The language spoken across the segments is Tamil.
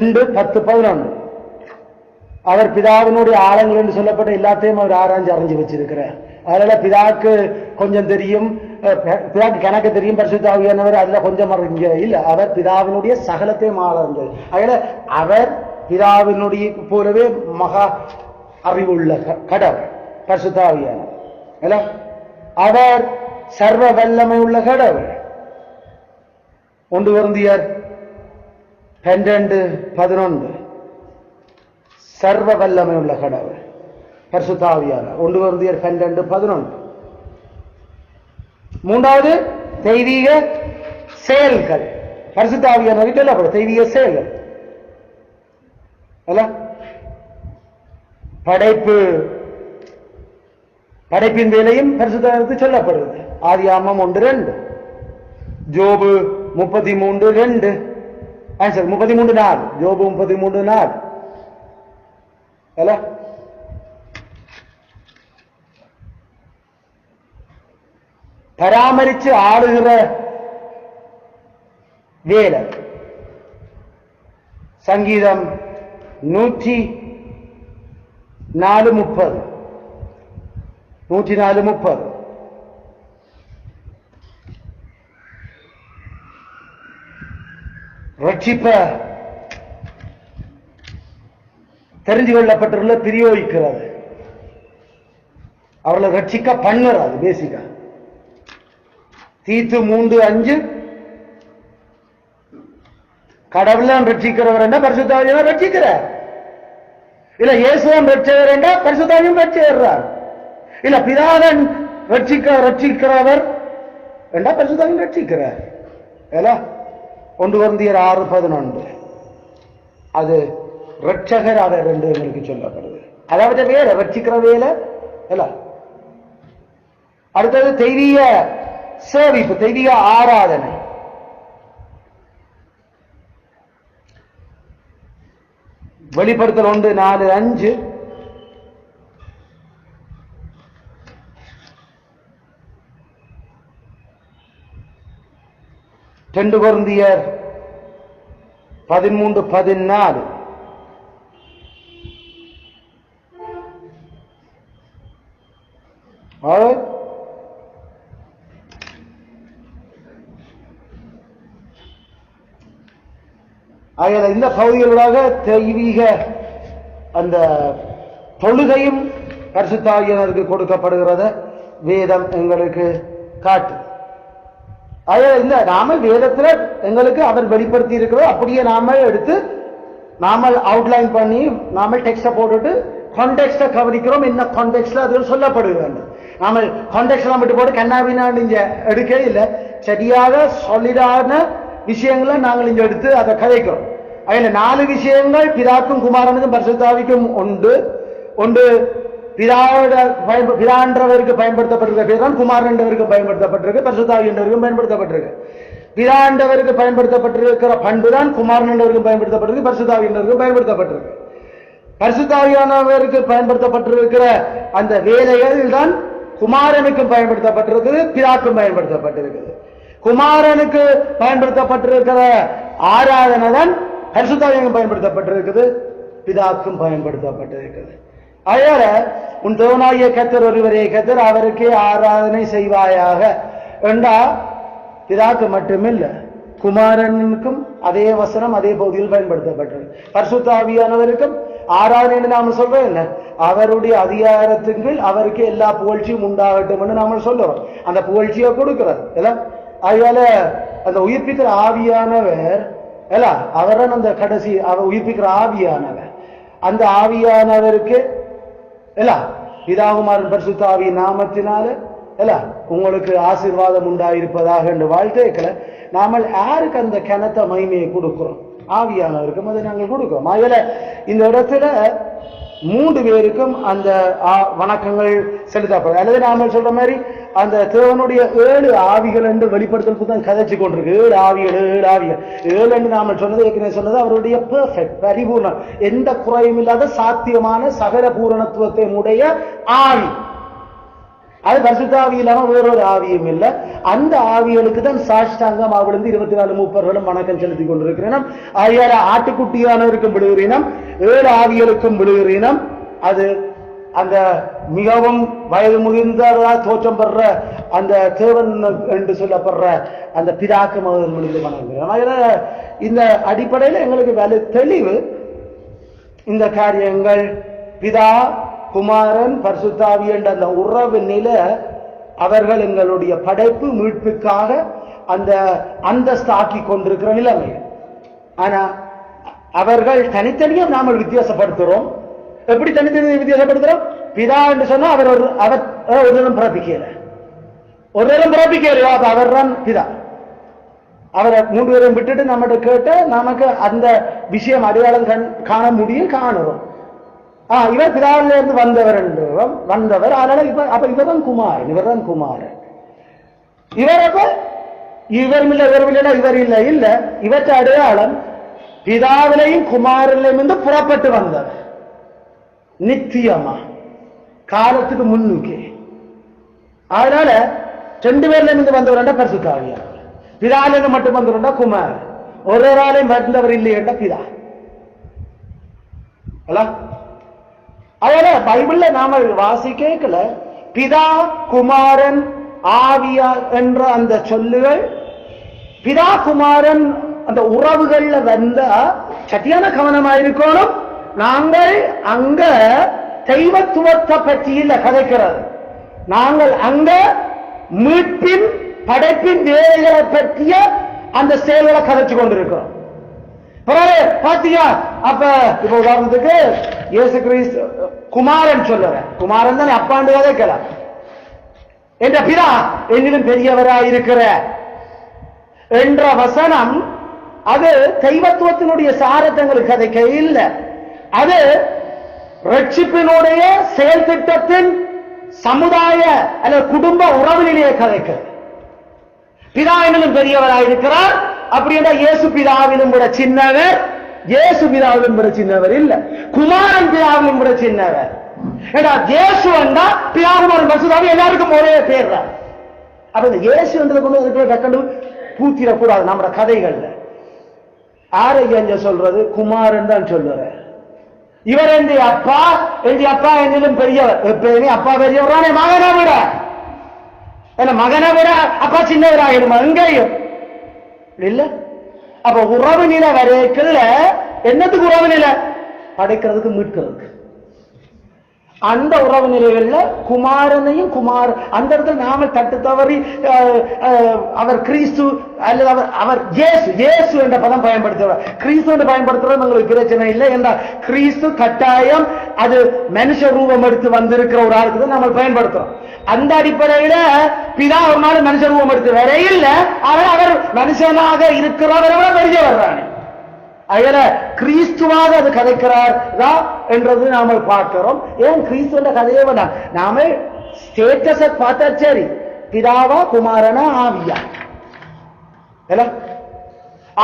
2, 10, 11 அவர் பிதாவினுடைய ஆழங்கள் என்று சொல்லப்பட்ட எல்லாத்தையும் அவர் ஆராய்ஞ்சு அறிஞ்சு வச்சிருக்கிறார். அதனால பிதாவுக்கு கொஞ்சம் தெரியும், பிதாவுக்கு கணக்கு தெரியும், பரிசுத்த ஆவியானவர் அதுல கொஞ்சம் அறிஞ்ச இல்ல, அவர் பிதாவினுடைய சகலத்தையும் ஆராய்ஞ்சது. அதனால அவர் பிதாவினுடைய போலவே மகா அறிவுள்ள கடவுள் பரிசுத்த ஆவியானவர். அவர் சர்வ வல்லமை உள்ள கடவுள். 1 கொரிந்தியர் 12:11 சர்வ வல்லமை உள்ள கடவுள் பரிசுத்த ஆவியானவர். 1 கொரிந்தியர் 12:11. மூன்றாவது தெய்வீக செயல்கள் பரிசுத்த ஆவியானவருக்கு சொல்லப்படும். தெய்வீக செயல்கள் அல்ல, படைப்பின் வேலையும் பரிசுத்தத்துக்கு சொல்லப்படுகிறது. ஆதியாகமம் 1:2, ஜோபு 33:2, 33:4, ஜோபு 33:4 அல்ல. பராமரிச்சு ஆளுகிற வேலை சங்கீதம் 104:30 ரட்சிப்ப தெரிஞ்சு கொள்ளப்பட்டுள்ள பிரயோகிக்கிறது, அவளை ரட்சிக்க பண்ணுறது. பேசிக்கா தீத்து 3:5 கடவுளான் ரட்சிக்கிறவர் என்ன பரிசுத்தாவியானவர் ரட்சிக்கிறார். இல்ல இயேசுவன் ரட்சகர் என்ன பரிசுத்தாவியும் ரட்சிக்கிறார். இல்ல பிதாவன் ரட்சிக்கிறவர் என்ன பரிசுத்தாவியும் ரட்சிக்கிறார். 1 கொரிந்தியர் 6:11 அது ரட்சகர் அவர் என்று எங்களுக்கு சொல்லப்படுது. அதாவது வேலை ரட்சிக்கிற வேலை இல்ல. அடுத்தது தெய்வீக சேவிப்பு, தெய்வீக ஆராதனை. வெளிப்படுத்தல் 1:4-5 2 கொரிந்தியர் 13:14 இந்த பகுதிகளாக தெய்வீக அந்த தொழுகையும் பரிசுத்த ஆவியானவருக்கு கொடுக்கப்படுகிறத வேதம் எங்களுக்கு காட்டு. இந்த நாம வேதத்துல எங்களுக்கு அவர் வெளிப்படுத்தி இருக்கிறோம், அப்படியே நாம எடுத்து நாம அவுட்லைன் பண்ணி நாம டெக்ஸ்ட போட்டுட்டு கான்டெக்ஸ்ட கவனிக்கிறோம். என்ன கான்டெக்ஸ்ட்ல அது சொல்லப்படுகிறது. நாம கான்டெக்ஸ்ட் எல்லாம் விட்டு போட்டு கண்ணாவினா நீங்க எடுக்க இல்லை, சரியாக சாலிடான விஷயங்களை நாங்கள் இங்க எடுத்து அதை கதைக்கிறோம். அதுல 4 விஷயங்கள் பிதாக்கும் குமாரனுக்கும் பரிசுத்தாவிக்கும் ஒன்று பிதான்றவருக்கு பயன்படுத்தப்பட்டிருக்க பேர் தான் குமாரன்றவருக்கு பயன்படுத்தப்பட்டிருக்கு, பரிசுத்தாவி என்றவருக்கும் பயன்படுத்தப்பட்டிருக்கு. பிதாண்டவருக்கு பயன்படுத்தப்பட்டிருக்கிற பண்பு தான் குமாரன்றவருக்கும் பயன்படுத்தப்பட்டிருக்கு, பரிசுத்தாவி என்றவருக்கும் பயன்படுத்தப்பட்டிருக்கு. பரிசுத்தாவியானவருக்கு பயன்படுத்தப்பட்டிருக்கிற அந்த வேலைகள் தான் குமாரனுக்கும் பயன்படுத்தப்பட்டிருக்குது, பிதாக்கும் பயன்படுத்தப்பட்டிருக்குது. குமாரனுக்கு பயன்படுத்தப்பட்டிருக்கிற ஆராதனை தான் பரிசுத்தாவிக்கும் பயன்படுத்தப்பட்டிருக்குது, பிதாக்கும் பயன்படுத்தப்பட்டிருக்குது. அதனால உன் தேவனாகிய கர்த்தர் ஒருவரே கர்த்தர், அவருக்கே ஆராதனை செய்வாயாக என்றா பிதாக்கு மட்டுமில்ல குமாரனுக்கும் அதே வசனம் அதே பகுதியில் பயன்படுத்தப்பட்டது. பரிசுத்த ஆவியானவருக்கும் ஆராதனை நாம சொல்றோம் இல்ல, அவருடைய அதிகாரத்துக்கு அவருக்கு எல்லா புகழ்ச்சியும் உண்டாகட்டும் என்று நாம சொல்றோம். அந்த புகழ்ச்சியை கொடுக்கிறார். அதனால அந்த உயிர்ப்பிக்கிற ஆவியானவர் அவரன் அந்த கடைசி அவர் உயிர்ப்பிக்கிற ஆவியானவர், அந்த ஆவியானவருக்கு பிதாகுமாரன் பரிசுத்த ஆவி நாமத்தினால உங்களுக்கு ஆசீர்வாதம் உண்டாயிருப்பதாக என்று வாழ்த்துக்களை நாமல் யாருக்கு அந்த கனத்த மகிமையை கொடுக்கிறோம்? ஆவியானவருக்கும் அதை நாங்கள் கொடுக்கிறோம். அதுல இந்த இடத்துல 3 பேருக்கும் அந்த வணக்கங்கள் செலுத்தப்படும். அல்லது நாம சொல்ற மாதிரி அந்த தேவனுடைய 7 ஆவிகள் என்று வெளிப்படுத்தலுக்கு தான் கதைச்சு கொண்டிருக்கு. 7 ஆவிகள் 7 என்று நாம சொன்னது ஏற்கனவே சொன்னது அவருடைய பெர்ஃபெக்ட் பரிபூர்ணம், எந்த குறையும் இல்லாத சாத்தியமான சகல பூரணத்துவத்தை உடைய ஆவி. அது பரிசுத்தாவி இல்லாம வேறொரு ஆவியும் இல்லை. அந்த ஆவிகளுக்கு தான் சாஷ்டாங்கம் விழுந்து 24 மூப்பர்களும் வணக்கம் செலுத்தி கொண்டிருக்கிறேன். 6 ஆட்டுக்குட்டியானவருக்கும் விழுகிறீனம், 7 ஆவிகளுக்கும் விழுகிறீனம். அது அந்த மிகவும் வயது முதிர்ந்ததா தோற்றம் பெற அந்த தேவன் என்று சொல்லப்படுற அந்த பிதாக்கு விழுந்து வணங்குகிறோம். இந்த அடிப்படையில் எங்களுக்கு வேலை தெளிவு. இந்த காரியங்கள் பிதா குமாரன் பரிசுத்தாவி என்ற அந்த உறவு நிலை அவர்கள் எங்களுடைய படைப்பு மீட்புக்காக அந்த அந்தஸ்தாக்கி கொண்டிருக்கிற நிலைமை. ஆனா அவர்கள் தனித்தனியாக நாம வித்தியாசப்படுத்துறோம். எப்படி தனித்தனியாக வித்தியாசப்படுத்துறோம்? பிதா என்று சொன்னா அவர் ஒரு நேரம் பிறப்பிக்கலையோ அப்ப அவர் தான் பிதா. அவரை 3 பேரும் விட்டுட்டு நம்மகிட்ட கேட்டு நமக்கு அந்த விஷயம் அடையாளம் காண முடியும், காணுறோம். இவர் பிதாவில இருந்து வந்தவர். அதனால அப்ப இவர்தான் குமாரன். இவர் அப்ப இவர் இல்லை இல்ல இவற்றை அடையாளம் பிதாவிலையும் குமாரிலையும் இருந்து புறப்பட்டு வந்தவர். நித்தியமா காலத்துக்கு முன்னுக்கே. அதனால 2 பேர்ல இருந்து வந்தவர் பரிசுத்தாவியார். பிதாவிலிருந்து மட்டும் வந்தவர் குமார். ஒரு ஆளையும் வந்தவர் இல்லையா பிதா. அதனால பைபிள்ல நாம வாசிக்கல பிதா குமாரன் ஆவியா என்ற அந்த சொல்லுகள் பிதா குமாரன் அந்த உறவுகள்ல வந்த சத்தியான கவனமாயிருக்கணும். நாங்கள் அங்க தெய்வத்துவத்தை பற்றி இல்ல கதைக்கிறது. நாங்கள் அங்க மீட்பின் படைப்பின் வேலைகளை பற்றிய அந்த செயல்களை கதைச்சு கொண்டிருக்கிறோம். பாத்தியா? அப்ப இப்ப உதாரணத்துக்கு இயேசு கிறிஸ்து குமாரன் சொல்லுறேன். குமாரன் தான் அப்பாண்டு கதைக்கலாம். என்ற பிதா என்னிலும் பெரியவராயிருக்கிற என்ற வசனம் அது தெய்வத்துவத்தினுடைய சாரத்தங்களுக்கு கதைக்க இல்லை. அது ரட்சிப்பினுடைய செயல் திட்டத்தின் சமுதாய அல்லது குடும்ப உறவிலேயே கதைக்கிறது. பிதா என்னிலும் பெரியவராயிருக்கிறார். அப்படி என்றால் இயேசு பிதாவிலும் விட சின்னவர். இயேசு பிதாவிலும் விட சின்னவர் இல்ல, குமாரன் பிதாவிலும் விட சின்னவர். இயேசு வந்தா பிதாகுமாரன் பரிசுத்தாவி எல்லாருக்கும் ஒரே பேர் தான். அப்ப இந்த இயேசு வந்ததை கொண்டு இருக்கிற டக்கண்டு பூத்திடக்கூடாது. நம்ம கதைகள்ல ஆரோக்கியம் சொல்றது குமாரன் தான் சொல்லுற. இவர் என்னுடைய அப்பா என்னிலும் பெரியவர். எப்பயுமே அப்பா பெரியவரானே மகனை விட. மகனை விட அப்பா சின்னவராகிடுமா எங்கேயும் இல்ல. அப்ப உறவு நிலை வரைக்கல என்னத்துக்கு உறவு நிலை? படைக்கிறதுக்கு மீட்கிறதுக்கு. அந்த உறவு நிலைகள்ல குமாரனையும் அந்த இடத்துல நாம தட்டு தவறி அவர் கிறிஸ்து அல்லது அவர் இயேசு என்ற பதம் பயன்படுத்துவார். கிறிஸ்து என்று பயன்படுத்துறது உங்களுக்கு பிரச்சனை இல்லை என்றால் கிறிஸ்து கட்டாயம் அது மனுஷ ரூபம் எடுத்து வந்திருக்கிற ஒரு ஆளுக்கு தான் நம்ம பயன்படுத்துறோம். அந்த அடிப்படையில பிதா ஒரு நாள் மனுஷ ரூபம் எடுத்து வர இல்ல, அவர் மனுஷனாக இருக்கிறவரை வெளியே வர்றாங்க. அதனால கிறிஸ்துவாக அது கதைக்கிறாரா என்றது நாம பார்க்கிறோம். ஏன் கிறிஸ்துவ கதையே வேண்டாம், நாம ஸ்டேட்டஸ பார்த்தா சரி, பிதாவா குமாரனா ஆவியா.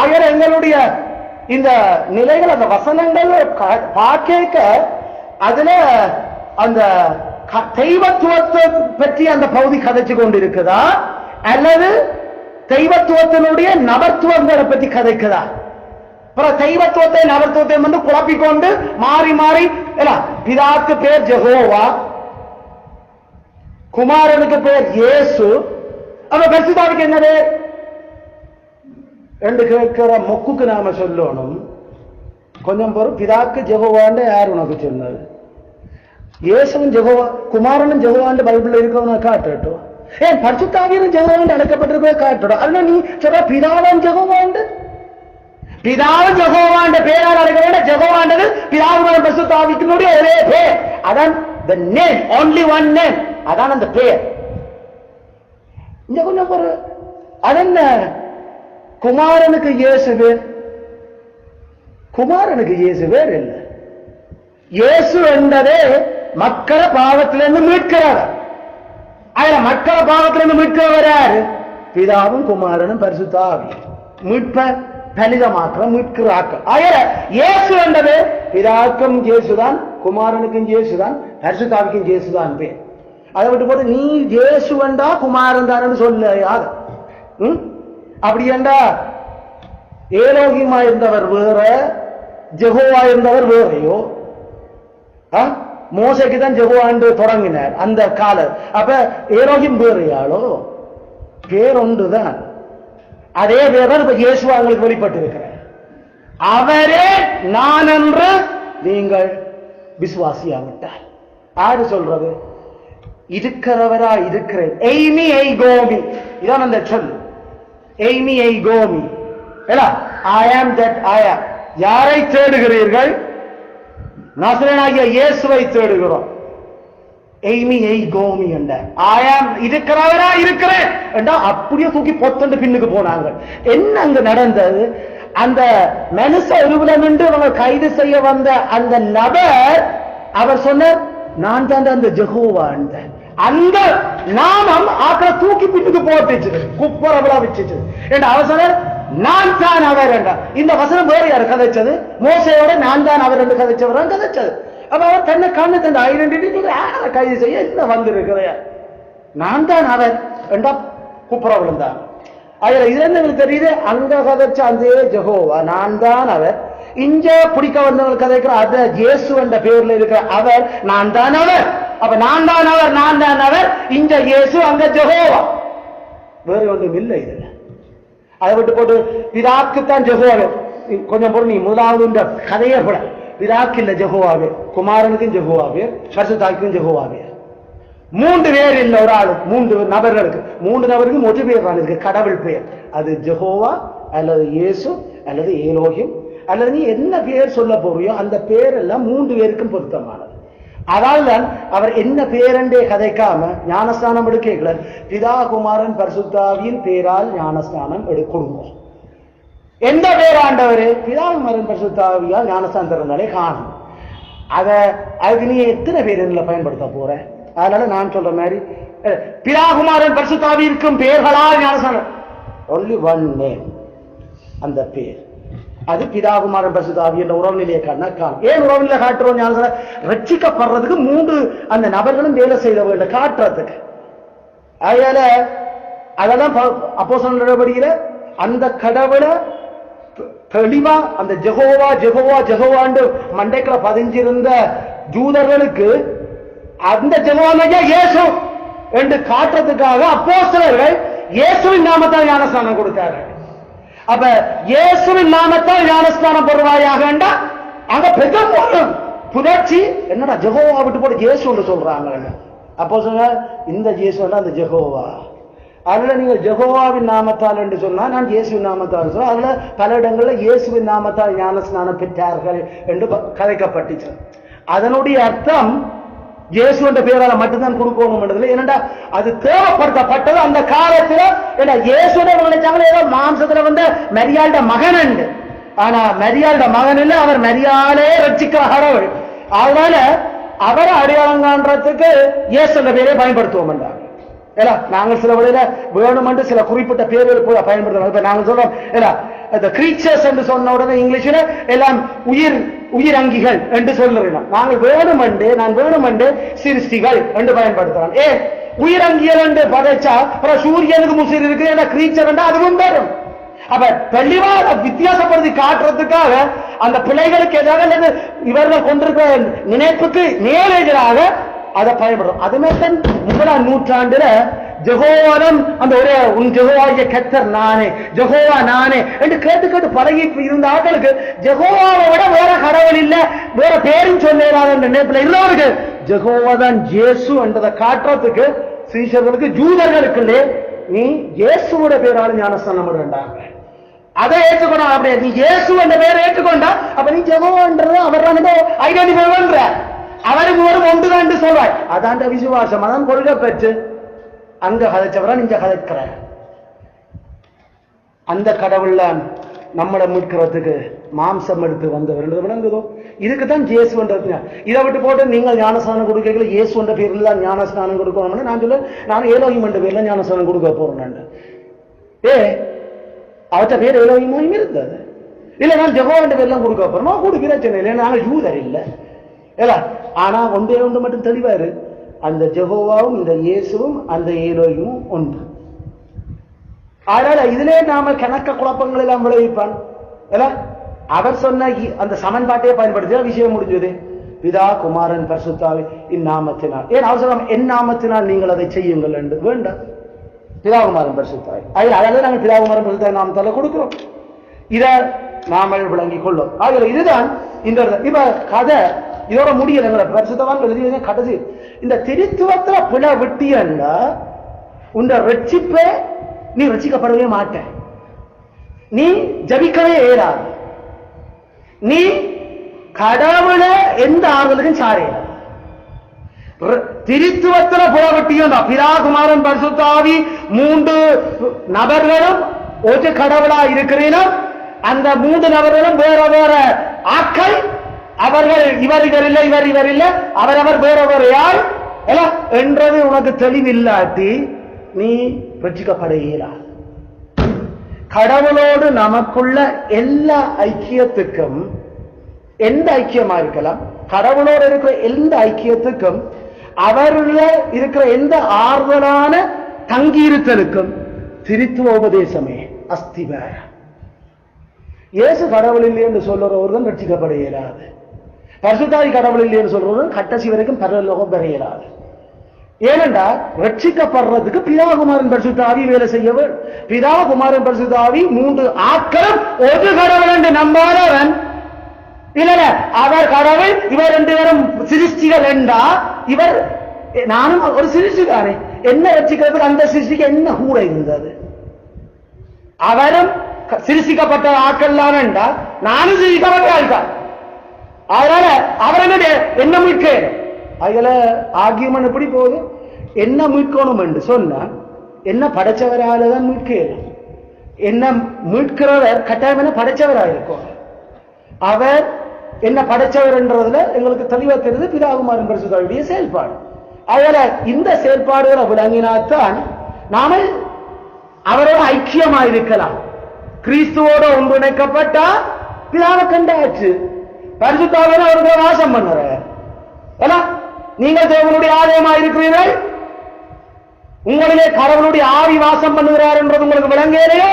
ஆகிய எங்களுடைய இந்த நிலைகள் அந்த வசனங்கள் பார்க்க அதுல அந்த தெய்வத்துவத்தை பற்றி அந்த பகுதி கதைச்சு கொண்டிருக்குதா அல்லது தெய்வத்துவத்தினுடைய நபத்துவங்களை பற்றி கதைக்குதா? தெய்வத்துவத்தை நபத்துவத்தை வந்து குழப்பிக்கொண்டு மாறி மாறி பிதாக்கு பேர் ஜெகோவா, குமாரனுக்கு பேர் இயேசு, அப்ப பரிசுத்தாவிக்கு என்ன பேர் என்று கேட்கிற மொக்குக்கு நாம சொல்லணும். கொஞ்சம் பொருள் பிதாக்கு ஜெகோவான்னு யார் உனக்கு சொன்னது? இயேசுவும் ஜெகோவா குமாரனும் ஜெகோவான்னு பைபிள்ல இருக்கவன காட்டட்டும். ஏன் பரிசுத்தாவியும் ஜெகோவான்னு அழைக்கப்பட்டிருக்கவே காட்டட்டும். அதனால நீ சொல்ற பிதாவும் ஜெகோவாண்டு, பிதாவும் ஜெகோவாண்ட பேரால் அழைக்க வேண்டாம். ஜெகோவாண்டது பிதாவுடன் பரிசுத்தாவியினுடைய ஒரே பேர். அதான் the name, only one name. அதான் அந்த பேர். இந்த கொஞ்சம் பொருள் அதென்ன குமாரனுக்கு இயேசு பேர்? குமாரனுக்கு இயேசு பேர் இல்லை. இயேசு என்பதே மக்களை பாவத்திலிருந்து மீட்கிறவர். அதுல மக்களை பாவத்திலிருந்து மீட்கிறவர் யாரு? பிதாவும் குமாரனும் பரிசுத்த ஆவி. மீட்ப பலிதமாக்க மீட்கிறார்கள். ஆகிய இயேசு என்பது பிதாவுக்கும் இயேசுதான், குமாரனுக்கும் இயேசுதான், பரிசுத்த ஆவிக்கும் இயேசுதான் பேர். அதை விட்டு போட்டு நீ இயேசு வேண்டா குமாரன் தானு சொல்ல யார் அப்படி ஏண்டா ஏலோகிமா இருந்தவர் வேற ஜெகோவா இருந்தவர் வேறையோ மோசைக்கு தான் ஜெகோவாண்டு தொடங்கினார் அந்த காலம் அப்ப ஏலோகிம் வேறையாளோ பேர் ஒன்றுதான் அதே பேர் தான் இப்ப இயேசுவா உங்களுக்கு வெளிப்பட்டு இருக்கிறார் அவரே நான் என்று நீங்கள் விசுவாசியாவிட்டார் யாரு சொல்றது இருக்கிறவரா இருக்கிறேன் எய்மி எய் கோமி இதான் அந்த சொல் எய்மி எய் கோமி I am that I am யாரை தேடுகிறீர்கள் நசரேயனாகிய இயேசுவை தேடுகிறோம் எய்மி எய் கோமி என்ற I am இருக்கிறவரா இருக்கிறேன் என்றா அப்படியே தூக்கி பொத்தண்டு பின்னுக்கு போனாங்க என்ன அங்க நடந்தது அந்த மனுஷ உருவம் என்று அவங்க கைது செய்ய வந்த அந்த நபர் அவர் சொன்னார் நான் தான் அந்த ஜெகோவா அந்த நாமம் ஆக்களை தூக்கி பின்னுக்கு போட்டுச்சு குப்பரவளா வச்சுச்சு என்ற அவர் சொன்னார் நான் தான் அவர் என்றார் இந்த வசனம் வேறு யார் கதைச்சது மோசையோட நான் தான் அவர் என்று கதைச்சவர் கதைச்சது அப்ப அவர் தன்னை காண தன் ஐடென்டிட்டி கைது செய்ய என்ன வந்திருக்கிற நான் தான் அவர் என்றா குப்பரவளம் தான் அதுல இதுல இருந்து தெரியுது அங்க கதைச்ச அந்த ஜெகோவா நான் தான் அவர் இங்க பிடிக்க வந்தவங்க கதைக்கிற அத இயேசு என்ற பேர்ல இருக்கிற அவர் நான் தான் அவர் அப்ப நான் தான் அவர் நான் தான் அவர் இங்க இயேசு அங்க ஜெகோவா வேறு ஒன்றும் இல்லை இதுல அதை விட்டு போட்டு பிதாக்குத்தான் ஜெகோவாவே கொஞ்சம் பொருள் நீ முதலாவது இந்த கதையை கூட பிதாக்கு இல்ல ஜெகோவாவே குமாரனுக்கும் ஜெகோவாவே பரிசுத்தாவிக்கும் ஜெகோவாவே மூன்று பேர் இல்ல ஒரு ஆளு மூன்று நபர்களுக்கு மூன்று நபருக்கு ஒரு பேர் தான் இருக்கு கடவுள் பெயர் அது ஜெகோவா அல்லது இயேசு அல்லது ஏலோகிம் அல்லது நீ என்ன பேர் சொல்ல போறியோ அந்த பேர் எல்லாம் மூன்று பேருக்கும் பொருத்தமானது அதால்தான் அவர் என்ன பேரண்டே கதைக்காம ஞானஸ்தானம் எடுக்கல பிதா குமாரன் பரிசுத்தாவியின் பேரால் ஞானஸ்தானம் எடுக்கணும் எந்த பேராண்டவரு பிதா குமாரன் பரிசுத்தாவியால் ஞானஸ்தானம் திறந்தாலே காணும் அதுக்கு நீ எத்தனை பேர் இதுல பயன்படுத்த போற அதனால நான் சொல்ற மாதிரி பிதா குமாரன் பரிசுத்தாவிற்கும் பேர்களால் ஞானஸ்தானம் only one name அந்த பேர் அது பிதாகுமாரன் பரிசுத்தாவி என்ற உறவுநிலையை காண ஏன் உறவுநிலை காட்டுறோம் ஞானஸ்தானம் ரட்சிக்கப்படுறதுக்கு மூன்று அந்த நபர்களும் வேலை செய்தவர்களை காட்டுறதுக்கு அதனால அதெல்லாம் அப்போஸ்தலர் நடவடிக்கையில அந்த கடவுளை தெளிவா அந்த ஜெகோவா ஜெகோவா ஜெகோவாண்டு மண்டைக்குள்ள பதிஞ்சிருந்த ஜூதர்களுக்கு அந்த ஜெகோவா இயேசு என்று காட்டுறதுக்காக அப்போஸ்தலர்கள் இயேசுவின் நாமத்தால் ஞானஸ்தானம் கொடுத்தார்கள் அப்ப இயேசுவின் நாமத்தால் ஞானஸ்தானம் பெறுவாயாக அங்க பெரும் புரட்சி என்னடா ஜெகோவா விட்டு போட்டு இயேசு சொல்றாங்க அப்போ சொன்ன இந்த இயேசு அந்த ஜெகோவா அதுல நீங்க ஜெகோவாவின் நாமத்தால் என்று சொன்னா நான் இயேசுவின் நாமத்தால் சொன்ன அதுல பல இடங்கள்ல இயேசுவின் நாமத்தால் ஞானஸ்நானம் பெற்றார்கள் என்று கதைக்கப்பட்டுச்சு அதனுடைய அர்த்தம் இயேசு என்ற பேரால மட்டும்தான் கொடுக்கணும் என்னடா அது தேவைப்படுத்தப்பட்டது அந்த காலத்துல இயேசு நினைச்சாங்களே ஏதோ மாம்சத்துல வந்து மரியாத மகன் உண்டு ஆனா மரியாத மகன் இல்ல அவர் மரியாதை ரட்சிக்கிற கடவுள் அதனால அவரை அடையாளம் காண்றதுக்கு இயேசு என்ற பேரை பயன்படுத்துவோம் என்றாங்க நாங்கள் சில வழியில வேணுமென்று சில குறிப்பிட்ட பேர்கள் கூட பயன்படுத்துவோம் இப்ப நாங்க சொல்றோம் இந்த கிரீச்சர்ஸ் என்று சொன்ன உடனே இங்கிலீஷ்ல எல்லாம் உயிரங்கிகள் என்று சொல்லுறோம் நாங்கள் வேணுமென்று நான் வேணுமென்று சிருஷ்டிகள் என்று பயன்படுத்துறோம் உயிரங்கியல் என்று பதைச்சா சூரியனுக்கு முசிறு இருக்கு கிரீச்சர் என்று அதுவும் வரும் அப்ப தெளிவா வித்தியாசப்படுத்தி காட்டுறதுக்காக அந்த பிள்ளைகளுக்கு எதாவது இவர்கள் கொண்டிருக்கிற நினைப்புக்கு நேரெதிராக அதை பயன்படுறோம் அதுமே தான் 1ஆம் நூற்றாண்டுல ஜெகோவானம் அந்த ஒரே உன் ஜெகோவாகிய கர்த்தர் நானே ஜெகோவா நானே என்று கேட்டு கேட்டு பழகி இருந்த ஆட்களுக்கு ஜெகோவாவை விட வேற கடவுள் இல்ல வேற பேரும் சொல்லேறாத நினைப்புல இருந்தவருக்கு ஜெகோவா தான் இயேசு என்றதை காட்டுறதுக்கு சீஷர்களுக்கு ஜூதர்களுக்கு நீ இயேசுவோட பேரால ஞானஸ்தானம் வேண்டாங்க அதை ஏற்றுக்கொண்டா அப்படியே நீ இயேசு என்ற பேரை ஏற்றுக்கொண்டா அப்ப நீ ஜெகோவான்றது அவர் ஐடென்டிஃபை பண்ற அவருக்கு ஒரு ஒன்றுதான் என்று சொல்றாய் அதாண்ட விசுவாசம் அதான் கொள்கை பெற்று அங்க கதைச்சவரா நீங்க கதைக்கிற அந்த கடவுள்ல நம்மளை மீட்கிறதுக்கு மாம்சம் எடுத்து வந்தவர் விளங்குதோ இதுக்குத்தான் இயேசு பண்றது இதை விட்டு போட்டு நீங்கள் ஞானஸ்தானம் கொடுக்கல இயேசு என்ற பேர்ல தான் ஞானஸ்தானம் கொடுக்கணும்னு நான் சொல்ல நான் ஏலோகிம் என்ற பேர்ல ஞானஸ்தானம் கொடுக்க போறேன் அவற்ற பேர் ஏலோகிமாயும் இருந்தது இல்ல நான் ஜெகோவா என்ற பேர்லாம் கொடுக்க போறோம் கொடுக்கிற சென்னை நாங்கள் யூதர் இல்லை ஆனா ஒன்றே ஒன்று மட்டும் தெளிவாரு அந்த ஜெகோவாவும் இந்த இயேசுவும் அந்த ஏலோயும் ஒன்று. அதனால இதிலே நாம கணக்க குழப்பங்கள் எல்லாம் விளைவிப்பான். அவர் சொன்ன அந்த சமன்பாட்டையே பயன்படுத்தியா விஷயம் முடிஞ்சது. பிதா குமாரன் பரிசுத்தாவி இந்நாமத்தினால். ஏன் அவசரம் என் நாமத்தினால் நீங்கள் அதை செய்யுங்கள் என்று வேண்டாம். பிதாகுமாரன் பரிசுத்தாவி அதாவது நாங்கள் பிதாகுமாரன் பரிசுத்தாவி நாமத்தால கொடுக்கிறோம். இதை நாமல் விளங்கிக் கொள்ளும். ஆகல இதுதான் இந்த இப்ப கதை இதோட முடியல. பரிசுத்தவான் எழுதிய கடைசி இந்த திருத்துவத்துல பிழை விட்டியன்னா உண்ட ரட்சிப்பே நீ ரட்சிக்கப்படவே மாட்ட. நீ ஜபிக்கவே ஏறாது. நீ கடவுளை எந்த ஆறுதலுக்கும் சாரைய திருத்துவத்துல புறவட்டியும் பிதாகுமாரன் பரிசுத்தாவி 3 நபர்களும் ஒரு கடவுளா இருக்கிறீர்கள். அந்த 3 நபர்களும் வேற வேற ஆக்கள். அவர்கள் இவர் இல்லை, இவர் இல்லை, அவரவர் வேற வேற யார் என்றது உனக்கு தெளிவில்லாட்டி நீ ரட்சிக்கப்பட இயலாது. கடவுளோடு நமக்குள்ள எல்லா ஐக்கியத்துக்கும் எந்த ஐக்கியமா இருக்கலாம், கடவுளோடு இருக்கிற எந்த ஐக்கியத்துக்கும் அவருடைய இருக்கிற எந்த ஆறுதலான தங்கியிருத்தலுக்கும் திருத்துவ உபதேசமே அஸ்திவார. இயேசு கடவுள் இல்லை என்று சொல்றவர்கள் ரட்சிக்கப்பட இயலாது. பரிசுத்தாவி கடவுள் இல்லை என்று சொல்றவர்கள் கடைசி வரைக்கும் பரலோகம் பெற இயலாது. ஏனென்றால் ரட்சிக்கப்படுறதுக்கு பிதாகுமாரன் பரிசுத்தாவி வேலை செய்யவர். பிதாகுமாரன் பரிசுத்தாவி 3 ஆக்களும் ஒரு கடவுள் என்று நம்பாதவன் இல்ல. அவர் கடவுள், இவர் 2 பேரும் சிருஷ்டிகள் என்றா இவர் நானும் ஒரு சிருஷ்டி தானே. என்ன ரட்சிக்கிறதுக்கு அந்த சிருஷ்டிக்கு என்ன கூட இருந்தது? அவரும் சிருஷ்டிக்கப்பட்ட ஆக்கள் தான் என்றால் நானும் சிருஷ்டிக்கப்பட்ட ஆட்கள். அதனால அவர் என்ன மீட்க அதுல ஆகியமன் எப்படி போகுது? என்ன மீட்கணும் என்று சொன்னா என்ன படைச்சவரால தான் மீட்க. என்ன மீட்கிறவர் கட்டாயம் என்ன படைச்சவராயிருக்கும். அவர் என்ன படைச்சவர் என்றதுல எங்களுக்கு தெளிவா தெரியுது பிதாகுமாரன் பரிசுத்தாவியுடைய செயல்பாடு. அதனால இந்த செயல்பாடுகளை விளங்கினால்தான் நாம அவரோட ஐக்கியமாயிருக்கலாம். கிறிஸ்துவோட ஒன்றிணைக்கப்பட்டா பிதாவை கண்டாச்சு. பரிசுத்தாவில அவருக்கு வாசம் பண்ணுற நீங்கள் தேவனுடைய ஆலயமா இருக்கிறீர்கள். உங்களிலே கடவுளுடைய ஆவி வாசம் பண்ணுகிறார் என்றது உங்களுக்கு விளங்கலையோ?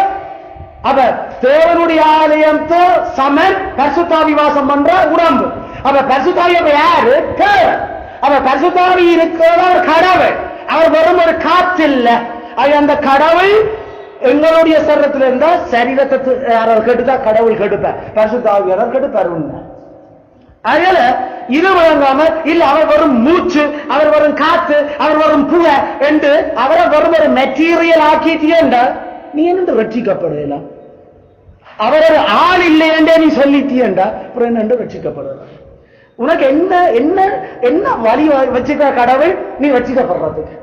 அப்ப தேவனுடைய ஆலயம் சமன் பரிசுத்தாவி வாசம் பண்ற உடம்பு. அப்ப பரிசுத்தாவி யாரு? அப்ப பரிசுத்தாவி இருக்கிற ஒரு கடவுள். அவர் வெறும் ஒரு காற்று இல்ல. அந்த கடவுள் எங்களுடைய சரீரத்தில் இருந்தா சரீரத்தை கெடுத்தா கடவுள் கெடுப்பார், பரிசுத்தாவியாளர் கெடுப்பார். உண்மை. அதனால இது வழங்காம இல்ல அவர் வரும் மூச்சு, அவர் வரும் காத்து, அவர் வரும் புகை என்று அவரை வரும் ஒரு மெட்டீரியல் ஆக்கிட்டியேண்டா நீ என்ன ரட்சிக்கப்படலாம். அவர் ஒரு ஆள் இல்லை என்றே நீ சொல்லிட்டியேண்டா அப்புறம் என்ன ரட்சிக்கப்படலாம். உனக்கு என்ன என்ன என்ன வழி வச்சுக்க கடவுள் நீ ரட்சிக்கப்படுறதுக்கு?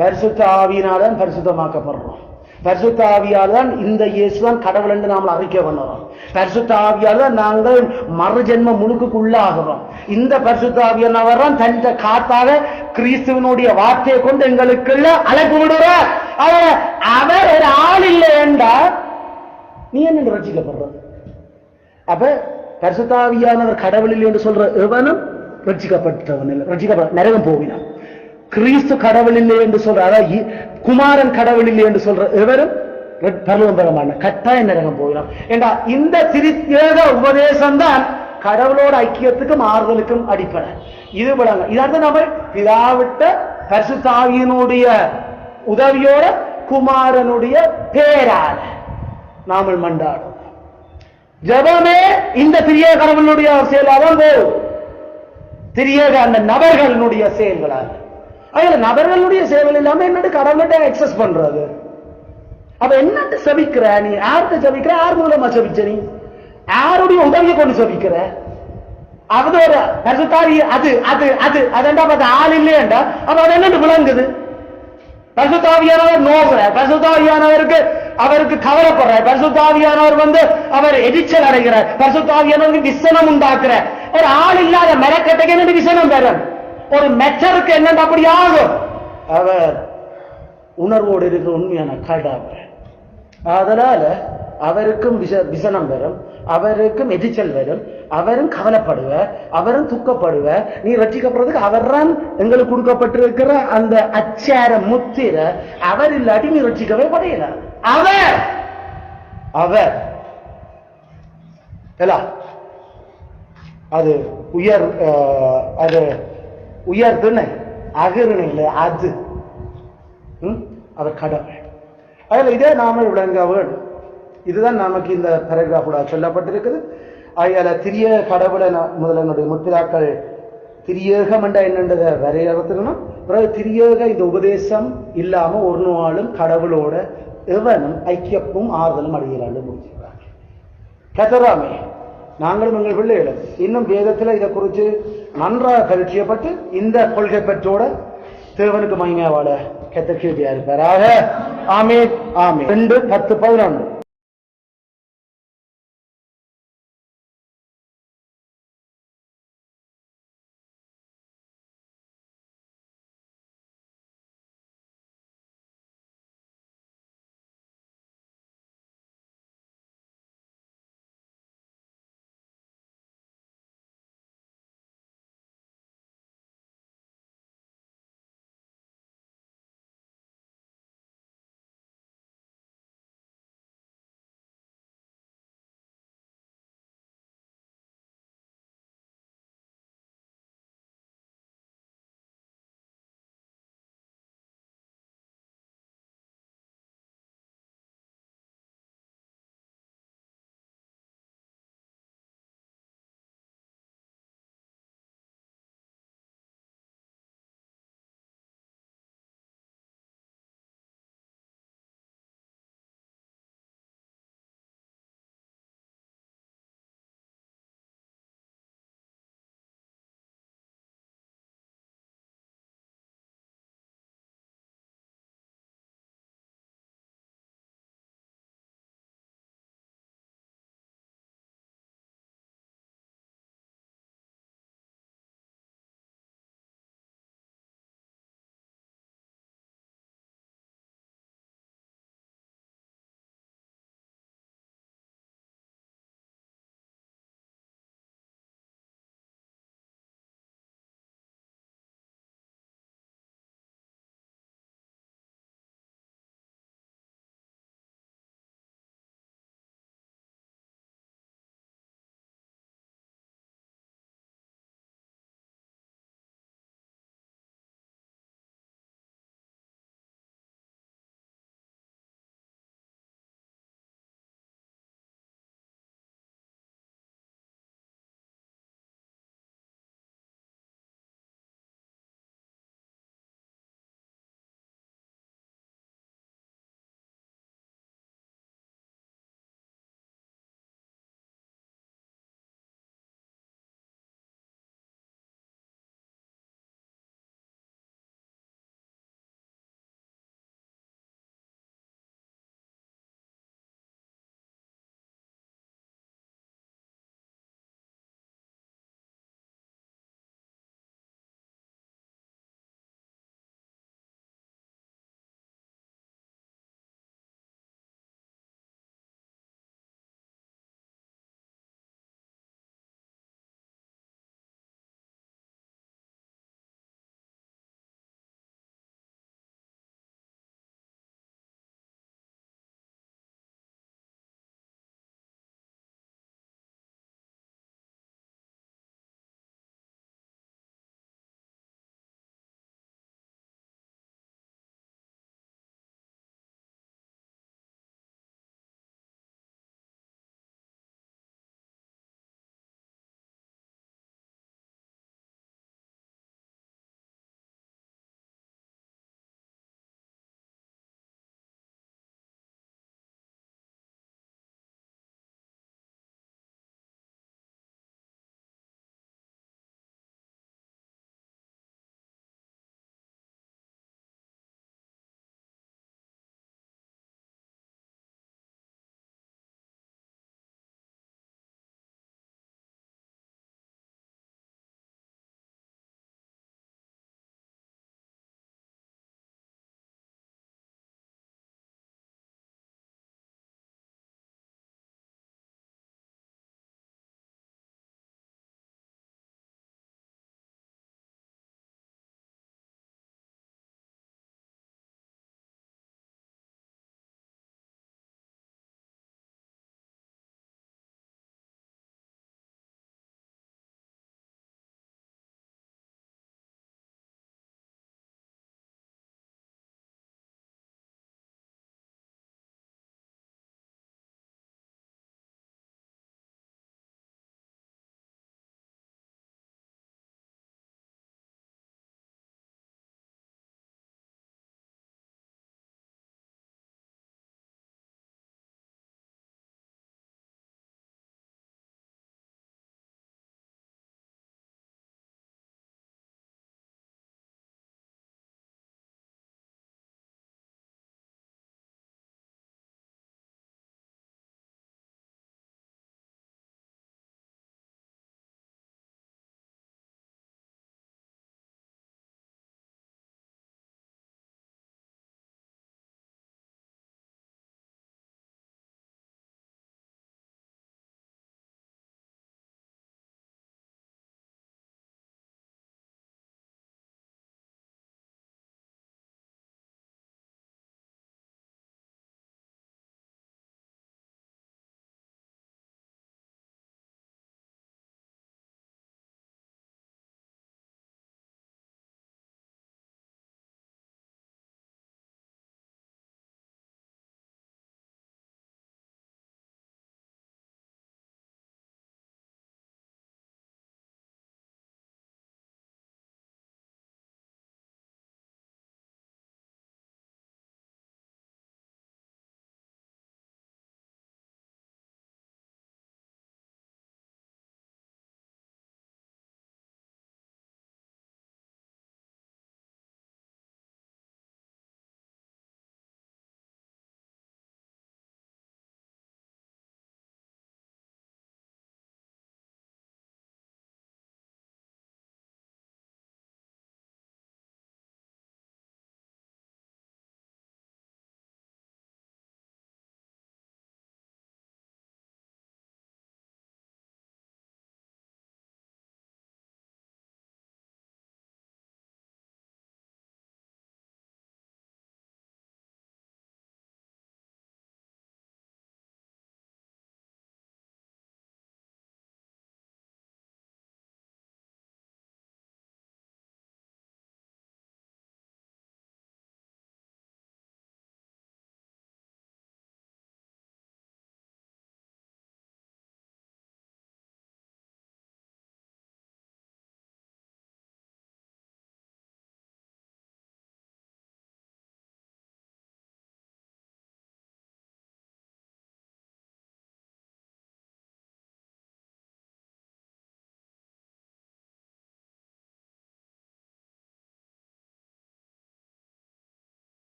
பரிசுத்த ஆவியினால்தான் பரிசுத்தமாக்கப்படுறோம். பரிசுத்த ஆவியால் தான் இந்த இயேசுதான் கடவுள் என்று நாம் அறிக்கை பண்ணுறோம். பரிசுத்த ஆவியால் தான் நாங்கள் மறுஜென்ம முழுக்குள்ளாகிறோம். இந்த பரிசுத்த ஆவியானவர் தான் தன் காத்தாக கிறிஸ்துவனுடைய வார்த்தையை கொண்டு எங்களுக்குள்ள அழைப்பு விடுறார். அவர் ஒரு ஆள் இல்லை என்றா நீ என்ன ரட்சிக்கப்படுறது? அப்ப பரிசுத்த ஆவியானவர் கடவுள் இல்லை என்று சொல்ற எவனும் ரட்சிக்கப்பட்டவன் இல்லை, ரட்சிக்கப்பட நரகம் போவினான். கிறிஸ்து கடவுள் இல்லை என்று சொல்ற, அதாவது குமாரன் கடவுள் இல்லை என்று சொல்ற எவரும் பரலோகம் பெறமான கட்டாய நரகம் போகிறான். ஏண்டா இந்த திருத்தேக உபதேசம் தான் கடவுளோட ஐக்கியத்துக்கும் ஆறுதலுக்கும் அடிப்படை. இது விளங்க இதான் நம்ம பிதாவிட்ட பரிசுத்தாவியினுடைய உதவியோட குமாரனுடைய பேரால நாமல் மண்டாடும் ஜபமே இந்த திரியேக கடவுளுடைய செயலாதான் போகும். திரியேக அந்த நபர்களுடைய செயல்களால் நபர்களுடைய சேவைகள் இல்லாம என்னட்டு கடவுள்கிட்ட எக்ஸஸ் பண்றது. அப்ப என்னட்டு சபிக்கிற நீ? யார்கிட்ட சபிக்கிற? யார் மூலமா சபிச்ச நீ? யாருடைய உதவியை கொண்டு சபிக்கிற? அது ஒரு பரிசுத்தாவி அது அது அது அதெண்டா பார்த்த ஆள் இல்லையண்டா அப்ப அது என்னட்டு விளங்குது? பரிசுத்தாவியானவர் நோக்குற, பரிசுத்தாவியானவருக்கு அவருக்கு கவலைப்படுற, பரிசுத்தாவியானவர் அவர் எரிச்சல் அடைகிறார், பரிசுத்தாவியானவருக்கு விசனம் உண்டாக்குற. ஒரு ஆள் இல்லாத மெரக்கட்டைக்கு என்னட்டு விசனம் பெறும்? ஒரு மெச்சருக்கு என்னென்ன அப்படி ஆகும்? அவர் உணர்வோடு இருக்கிற உண்மையான கடவுள். அதனால அவருக்கும் விசனம் பெறும், அவருக்கும் எரிச்சல் வரும், அவரும் கவலைப்படுவ, அவரும் துக்கப்படுவ. நீ ரட்சிக்கப்படுறதுக்கு அவர்தான் எங்களுக்கு கொடுக்கப்பட்டிருக்கிற அந்த அச்சார முத்திர. அவர் இல்லாட்டி நீ ரட்சிக்கவே படையல. அவர் அவர் அது உயர், அது உயர் துணை அகிரணை இல்லை, அது அவர் கடவுள். அதில் இதே நாம விளங்க வேண்டும். இதுதான் நமக்கு இந்த பேராகிராஃபோட சொல்லப்பட்டிருக்குது. அதில் திரிய கடவுளை முதல்ல என்னுடைய முற்பிதாக்கள் திரியேகம் என்ற என்னன்றதை வரையறுத்துக்கணும். பிறகு திரியேக இந்த உபதேசம் இல்லாம ஒரு நாளும் கடவுளோட எவனும் ஐக்கியப்பும் ஆறுதலும் அடையலான்னு முடிச்சுக்கிறாங்க. கத்தராமே நாங்களும் எங்கள் பிள்ளைகளும் இன்னும் வேதத்தில் இதை குறித்து நன்றாக பரிச்சயப்பட்டு இந்த கொள்கை பெற்றோட தேவனுக்கு மகிமையா வாழ கத்தர் கிருபையா இருப்பாராக. ஆமென் ஆமென். 2:10-11